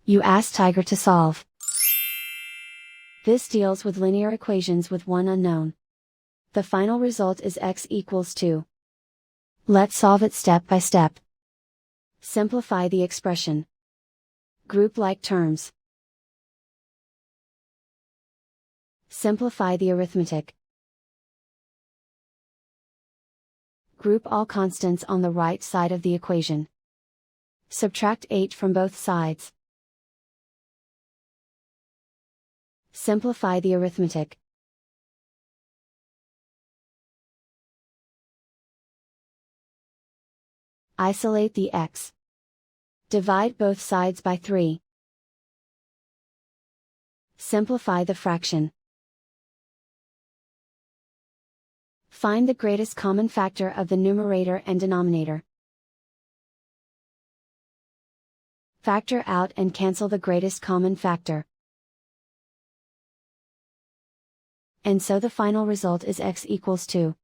You ask Tiger to solve. This deals with linear equations with one unknown. The final result is x equals 2. Let's solve it step by step. Simplify the expression. Group like terms. Simplify the arithmetic. Group all constants on the right side of the equation. Subtract 8 from both sides. Simplify the arithmetic. Isolate the x. Divide both sides by 3. Simplify the fraction. Find the greatest common factor of the numerator and denominator. Factor out and cancel the greatest common factor. And so the final result is x equals 2.